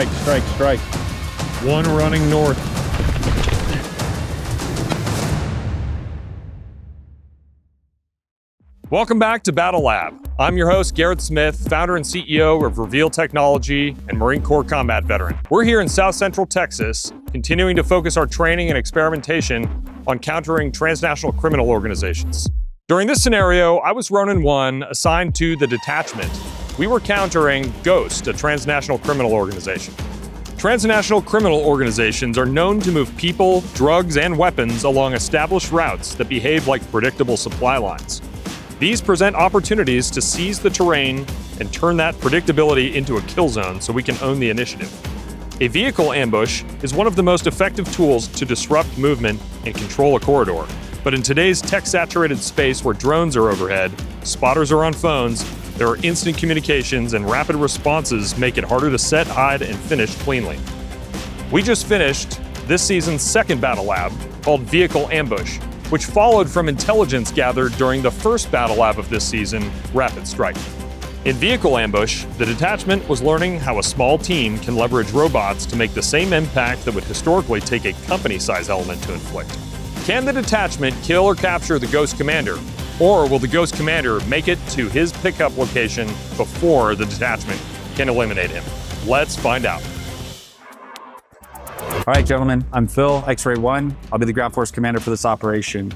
strike. One running north. Welcome back to BattleLab. I'm your host, Garrett Smith, founder and CEO of Reveal Technology and Marine Corps combat veteran. We're here in South Central Texas, continuing to focus our training and experimentation on countering transnational criminal organizations. During this scenario, I was Ronin 1, assigned to the detachment. We were countering Ghost, a transnational criminal organization. Transnational criminal organizations are known to move people, drugs, and weapons along established routes that behave like predictable supply lines. These present opportunities to seize the terrain and turn that predictability into a kill zone so we can own the initiative. A vehicle ambush is one of the most effective tools to disrupt movement and control a corridor. But in today's tech-saturated space where drones are overhead, spotters are on phones, there are instant communications and rapid responses make it harder to set, hide, and finish cleanly. We just finished this season's second battle lab called Vehicle Ambush, which followed from intelligence gathered during the first battle lab of this season, Rapid Strike. In Vehicle Ambush, the detachment was learning how a small team can leverage robots to make the same impact that would historically take a company-size element to inflict. Can the detachment kill or capture the Ghost Commander? Or will the Ghost Commander make it to his pickup location before the detachment can eliminate him? Let's find out. All right, gentlemen, I'm Phil, X-Ray 1. I'll be the ground force commander for this operation.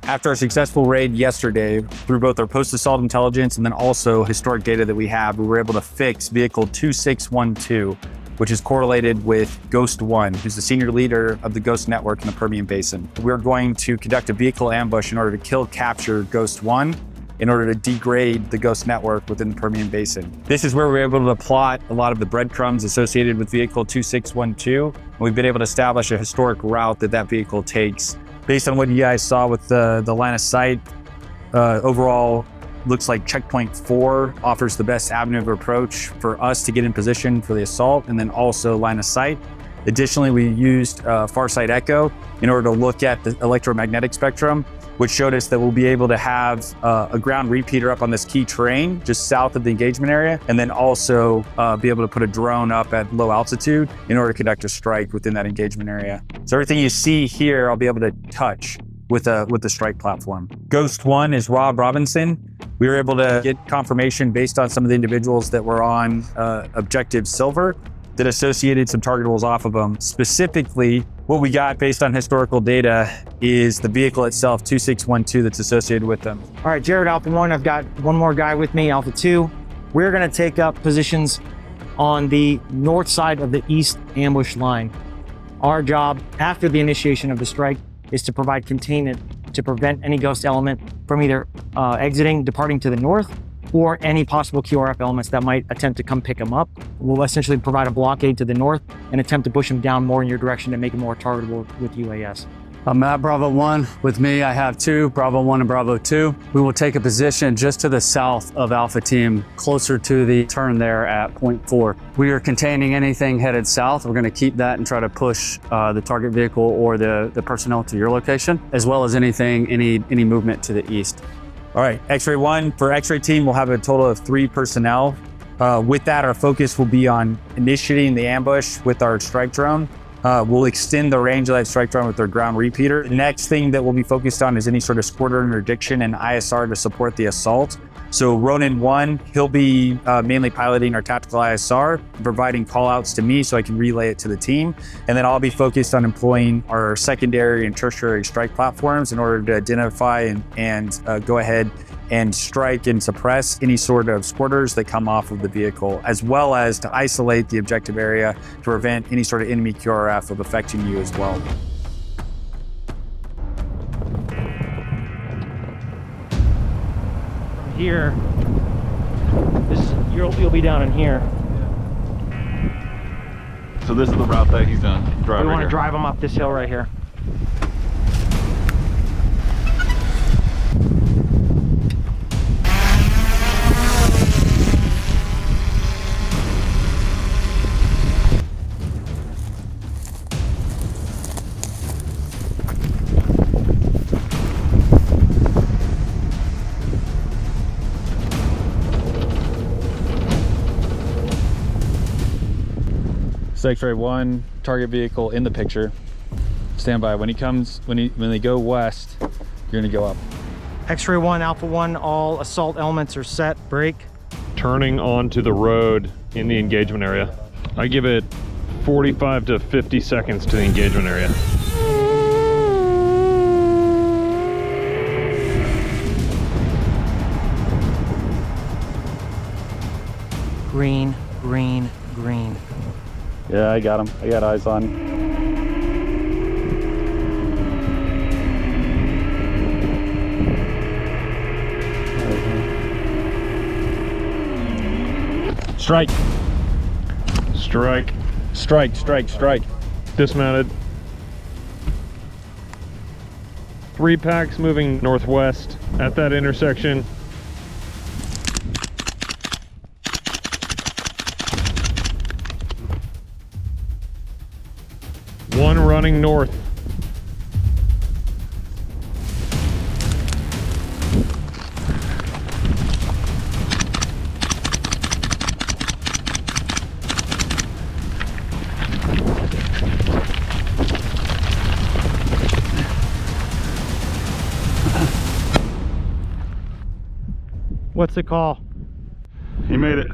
After our successful raid yesterday, through both our post-assault intelligence and then also historic data that we have, we were able to fix vehicle 2612, which is correlated with Ghost 1, who's the senior leader of the Ghost network in the Permian Basin. We're going to conduct a vehicle ambush in order to capture Ghost 1 in order to degrade the Ghost network within the Permian Basin. This is where we're able to plot a lot of the breadcrumbs associated with vehicle 2612. And we've been able to establish a historic route that vehicle takes. Based on what you guys saw with the line of sight, overall, looks like checkpoint 4 offers the best avenue of approach for us to get in position for the assault, and then also line of sight. Additionally, we used Farsight-Echo in order to look at the electromagnetic spectrum, which showed us that we'll be able to have a ground repeater up on this key terrain just south of the engagement area, and then also be able to put a drone up at low altitude in order to conduct a strike within that engagement area. So everything you see here, I'll be able to touch with the strike platform. Ghost 1 is Rob Robinson. We were able to get confirmation based on some of the individuals that were on Objective Silver that associated some targetables off of them. Specifically, what we got based on historical data is the vehicle itself, 2612, that's associated with them. All right, Jerad, Alpha 1, I've got one more guy with me, Alpha 2. We're gonna take up positions on the north side of the east ambush line. Our job after the initiation of the strike is to provide containment to prevent any Ghost element from either departing to the north, or any possible QRF elements that might attempt to come pick them up. We'll essentially provide a blockade to the north and attempt to push them down more in your direction to make it more targetable with UAS. I'm at Bravo 1. With me, I have 2, Bravo 1 and Bravo 2. We will take a position just to the south of Alpha Team, closer to the turn there at point 4. We are containing anything headed south. We're gonna keep that and try to push the target vehicle or the personnel to your location, as well as any movement to the east. All right, X-Ray 1, for X-Ray team, we'll have a total of 3 personnel. With that, our focus will be on initiating the ambush with our strike drone. We'll extend the range of that strike drone with our ground repeater. The next thing that we'll be focused on is any sort of squadron interdiction and ISR to support the assault. So Ronin 1, he'll be mainly piloting our tactical ISR, providing callouts to me so I can relay it to the team. And then I'll be focused on employing our secondary and tertiary strike platforms in order to identify and go ahead and strike and suppress any sort of squirters that come off of the vehicle, as well as to isolate the objective area to prevent any sort of enemy QRF of affecting you as well. Here, you'll be down in here. So this is the route that he's gonna drive. We want to drive him up this hill right here. This is X-ray 1, target vehicle in the picture. Stand by. When he comes, when they go west, you're gonna go up. X-ray 1, Alpha 1, all assault elements are set. Break. Turning onto the road in the engagement area. I give it 45 to 50 seconds to the engagement area. Green, green, green. Yeah, I got him. I got eyes on. Strike. Strike. Strike, strike, strike. Dismounted. 3 packs moving northwest at that intersection. One running north. What's the call? He made it.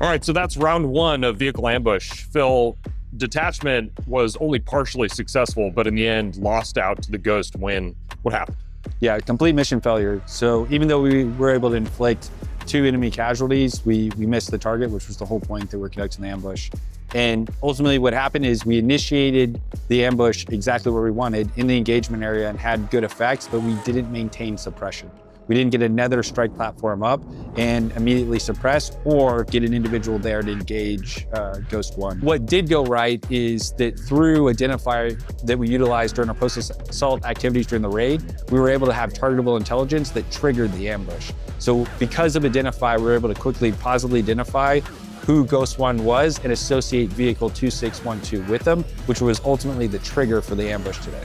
All right, so that's round 1 of vehicle ambush. Phil, detachment was only partially successful, but in the end lost out to the Ghost win. What happened? Yeah, complete mission failure. So even though we were able to inflict 2 enemy casualties, we missed the target, which was the whole point that we're conducting the ambush. And ultimately what happened is we initiated the ambush exactly where we wanted in the engagement area and had good effects, but we didn't maintain suppression. We didn't get another strike platform up and immediately suppress or get an individual there to engage Ghost 1. What did go right is that through Identifi that we utilized during our post-assault activities during the raid, we were able to have targetable intelligence that triggered the ambush. So because of Identifi, we were able to quickly positively identify who Ghost 1 was and associate vehicle 2612 with them, which was ultimately the trigger for the ambush today.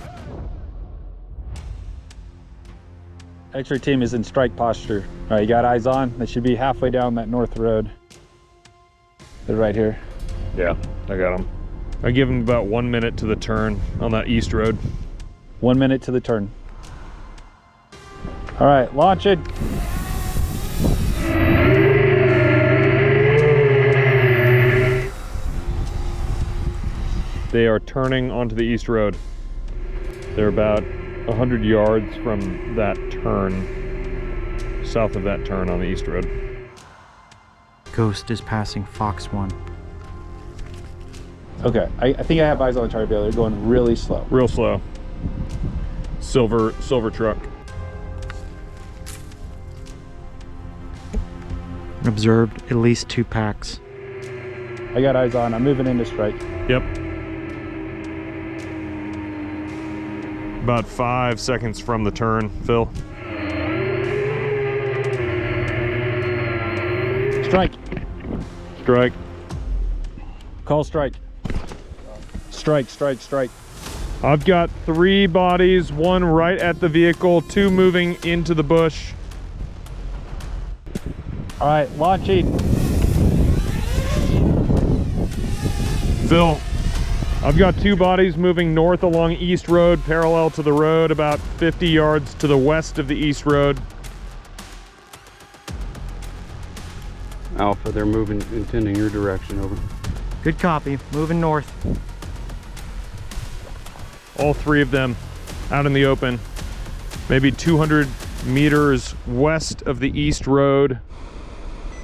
X-ray team is in strike posture. All right, you got eyes on. They should be halfway down that north road. They're right here. Yeah, I got him. I give him about 1 minute to the turn on that east road. 1 minute to the turn. All right, launch it. They are turning onto the east road. They're about 100 yards from that turn, south of that turn on the east road. Ghost is passing Fox 1. Okay, I think I have eyes on the target. They're going really slow. Real slow. Silver truck. Observed at least 2 packs. I got eyes on. I'm moving into strike. Yep. About 5 seconds from the turn, Phil. Strike. Strike. Call strike. Strike, strike, strike. I've got 3 bodies, 1 right at the vehicle, 2 moving into the bush. All right, launching. Phil, I've got 2 bodies moving north along East Road, parallel to the road, about 50 yards to the west of the East Road. Alpha, they're moving, intending your direction, over. Good copy. Moving north. All 3 of them out in the open, maybe 200 meters west of the East Road.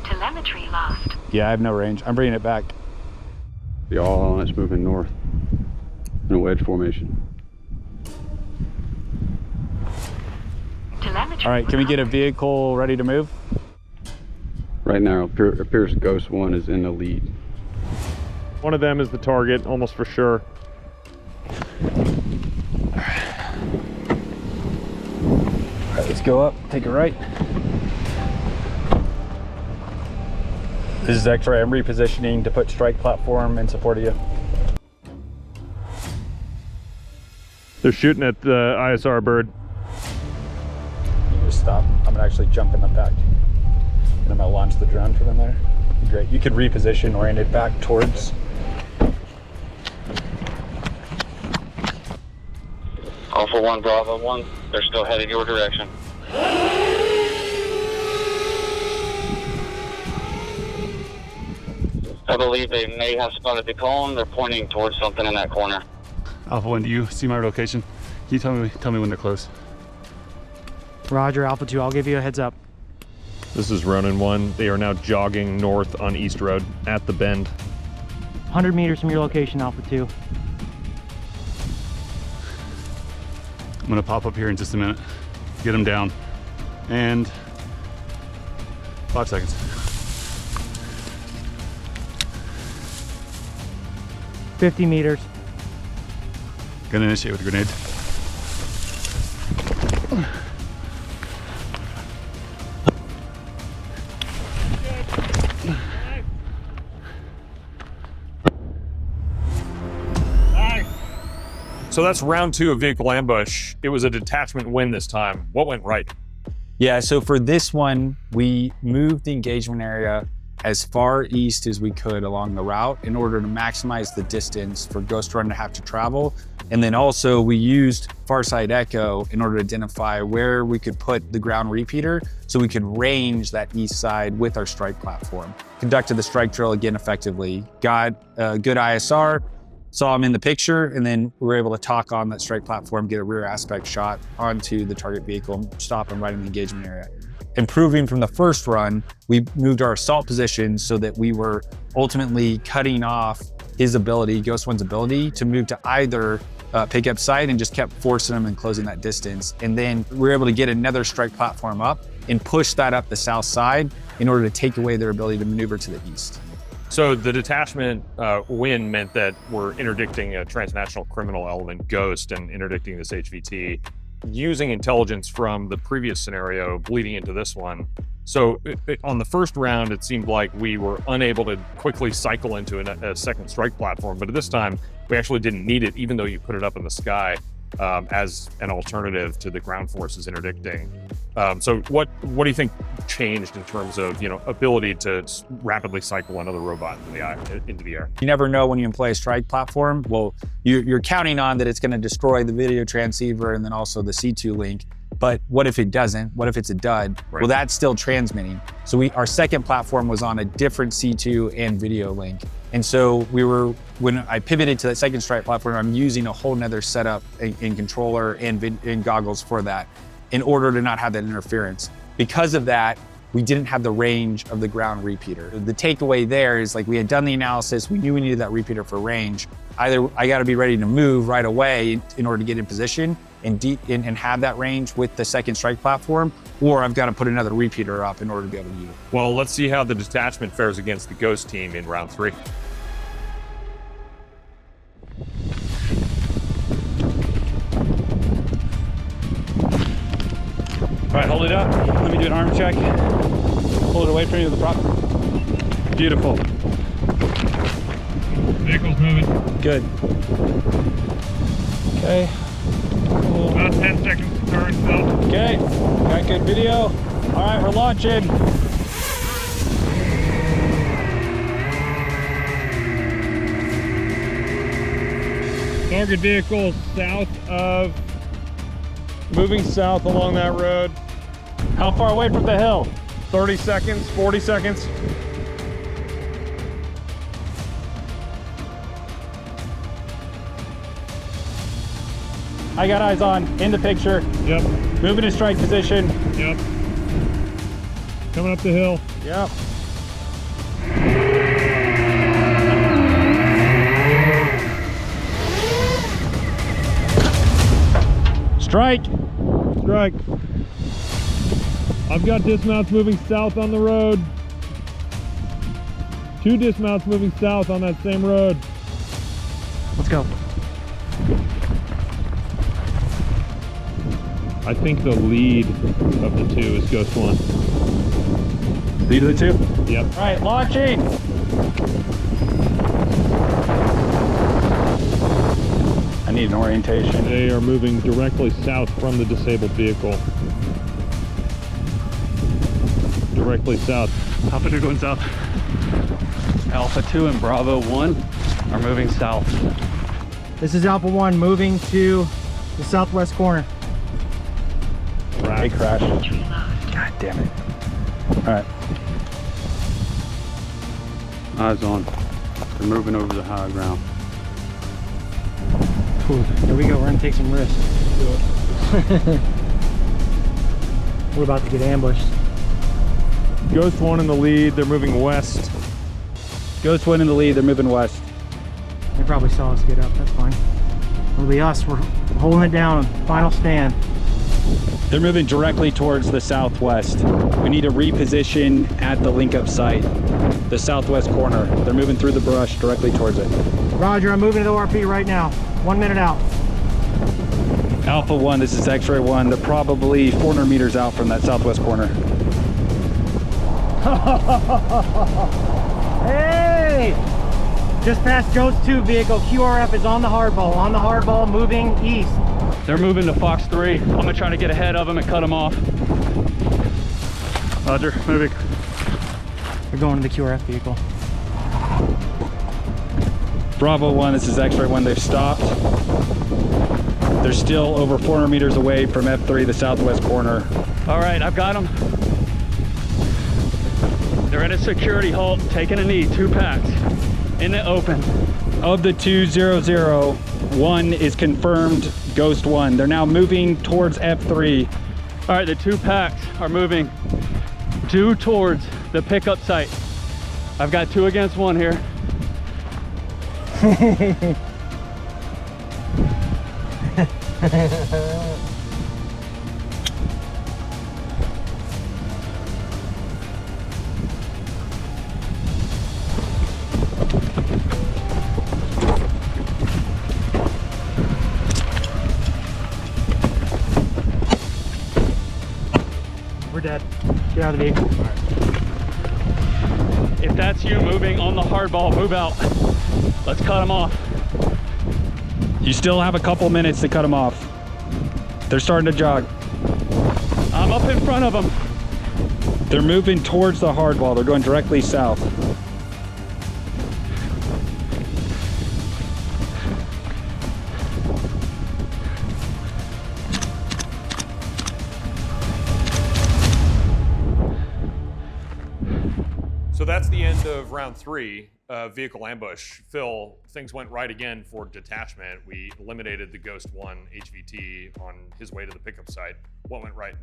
Telemetry lost. Yeah, I have no range. I'm bringing it back. The all on it's moving north in a wedge formation. Telemetry. All right, can we get a vehicle ready to move? Right now, it appears Ghost 1 is in the lead. One of them is the target, almost for sure. All right, let's go up, take a right. This is X-ray. I'm repositioning to put strike platform in support of you. They're shooting at the ISR bird. You just stop. I'm gonna actually jump in the pack. And I'm gonna launch the drone for them there. Great. You could reposition, orient it back towards. Alpha 1, Bravo 1. They're still heading your direction. I believe they may have spotted the cone. They're pointing towards something in that corner. Alpha 1, do you see my location? Can you tell me when they're close? Roger, Alpha 2, I'll give you a heads up. This is Ronin 1. They are now jogging north on East Road at the bend. 100 meters from your location, Alpha 2. I'm gonna pop up here in just a minute, get them down, and 5 seconds. 50 meters. Gonna initiate with a grenade. So that's round 2 of vehicle ambush. It was a detachment win this time. What went right? Yeah, so for this one, we moved the engagement area as far east as we could along the route in order to maximize the distance for Ghost Run to have to travel. And then also we used Farsight-Echo in order to identify where we could put the ground repeater so we could range that east side with our strike platform. Conducted the strike drill again effectively, got a good ISR, saw him in the picture, and then we were able to talk on that strike platform, get a rear aspect shot onto the target vehicle, stop him right in the engagement area. Improving from the first run, we moved our assault position so that we were ultimately cutting off his ability, Ghost One's ability, to move to either pickup site and just kept forcing him and closing that distance. And then we were able to get another strike platform up and push that up the south side in order to take away their ability to maneuver to the east. So the detachment win meant that we're interdicting a transnational criminal element, Ghost, and interdicting this HVT, using intelligence from the previous scenario bleeding into this one. So on the first round, it seemed like we were unable to quickly cycle into a second strike platform, but at this time, we actually didn't need it, even though you put it up in the sky as an alternative to the ground forces interdicting. So what do you think changed in terms of ability to rapidly cycle another robot into the air? You never know when you employ a strike platform. Well, you're counting on that it's going to destroy the video transceiver and then also the C2 link. But what if it doesn't? What if it's a dud? Right. Well, that's still transmitting. So our second platform was on a different C2 and video link. And so when I pivoted to that second strike platform, I'm using a whole nother setup in controller and goggles for that in order to not have that interference. Because of that, we didn't have the range of the ground repeater. The takeaway there is we had done the analysis, we knew we needed that repeater for range. Either I gotta be ready to move right away in order to get in position and have that range with the second strike platform, or I've got to put another repeater up in order to be able to use it. Well, let's see how the detachment fares against the Ghost team in round 3. All right, hold it up. Let me do an arm check. Pull it away from you to the prop. Beautiful. Vehicle's moving. Good. Okay. Cool. About 10 seconds to turn, Phil. Okay. Got good video. All right, we're launching. Target vehicle moving south along that road. How far away from the hill? 30 seconds, 40 seconds. I got eyes on, in the picture. Yep, Moving to strike position. yep. Coming up the hill. Yep. Strike. Strike. I've got dismounts moving south on the road. 2 dismounts moving south on that same road. Let's go. I think the lead of the 2 is Ghost 1. Lead of the 2? Yep. All right, launching. I need an orientation. They are moving directly south from the disabled vehicle. Directly south. How about they're going south? Alpha 2 and Bravo 1 are moving south. This is Alpha 1 moving to the southwest corner. Right. They crashed. God damn it. All right. Eyes on. They're moving over the high ground. Ooh, here we go, we're gonna take some risks. We're about to get ambushed. Ghost 1 in the lead, they're moving west. Ghost 1 in the lead, they're moving west. They probably saw us get up, that's fine. It'll be us, we're holding it down, final stand. They're moving directly towards the southwest. We need to reposition at the link-up site, the southwest corner. They're moving through the brush directly towards it. Roger, I'm moving to the ORP right now. 1 minute out. Alpha 1, this is X-ray 1. They're probably 400 meters out from that southwest corner. Hey! Just past Ghost 2 vehicle, QRF is on the hardball, moving east. They're moving to Fox 3. I'm gonna try to get ahead of them and cut them off. Roger, moving. We're going to the QRF vehicle. Bravo 1, this is X-ray 1. They've stopped. They're still over 400 meters away from F3, the southwest corner. All right, I've got them. They're in a security halt, taking a knee, 2 packs in the open. Of the 200, 1 is confirmed Ghost 1. They're now moving towards F3. All right, the 2 packs are moving due towards the pickup site. I've got 2 against 1 here. We're dead. Get out of the vehicle. If that's you moving on the hardball, move out. Let's cut them off. You still have a couple minutes to cut them off. They're starting to jog. I'm up in front of them. They're moving towards the hardball. They're going directly south. So that's the end of round 3, vehicle ambush. Phil, things went right again for detachment. We eliminated the Ghost 1 HVT on his way to the pickup site. What went right?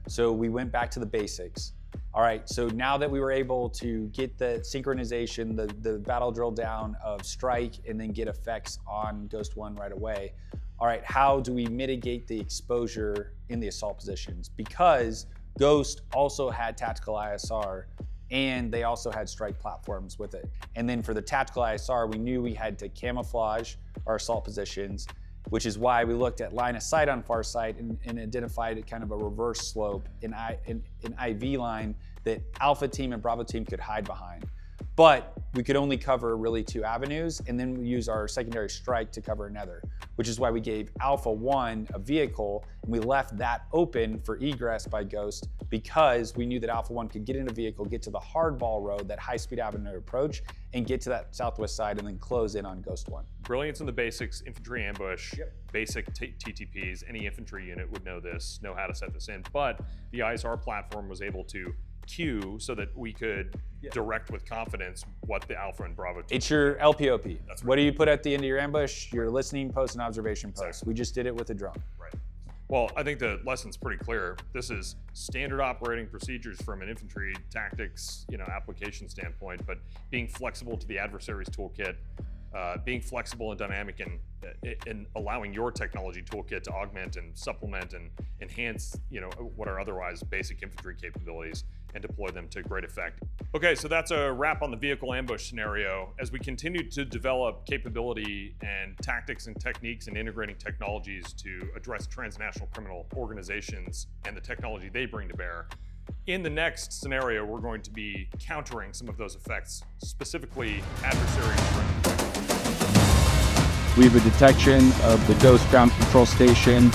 So we went back to the basics. All right, so now that we were able to get the synchronization, the battle drill down of strike and then get effects on Ghost 1 right away, all right, how do we mitigate the exposure in the assault positions? Because Ghost also had tactical ISR and they also had strike platforms with it. And then for the tactical ISR, we knew we had to camouflage our assault positions, which is why we looked at line of sight on Farsight and identified kind of a reverse slope in IV line that Alpha team and Bravo team could hide behind. But we could only cover really 2 avenues, and then we use our secondary strike to cover another, which is why we gave Alpha 1 a vehicle, and we left that open for egress by Ghost because we knew that Alpha 1 could get in a vehicle, get to the hardball road, that high-speed avenue approach, and get to that southwest side and then close in on Ghost 1. Brilliance in the basics, infantry ambush, basic TTPs. Any infantry unit would know this, know how to set this in, but the ISR platform was able to queue so that we could direct with confidence what the Alpha and Bravo team. It's your LPOP. That's right. What do you put at the end of your ambush? Your listening post and observation post. Exactly. We just did it with a drone. Right. Well, I think the lesson's pretty clear. This is standard operating procedures from an infantry tactics, application standpoint, but being flexible to the adversary's toolkit, being flexible and dynamic and allowing your technology toolkit to augment and supplement and enhance, what are otherwise basic infantry capabilities and deploy them to great effect. Okay, so that's a wrap on the vehicle ambush scenario. As we continue to develop capability and tactics and techniques and integrating technologies to address transnational criminal organizations and the technology they bring to bear, in the next scenario, we're going to be countering some of those effects, specifically adversary. We have a detection of the Ghost ground control station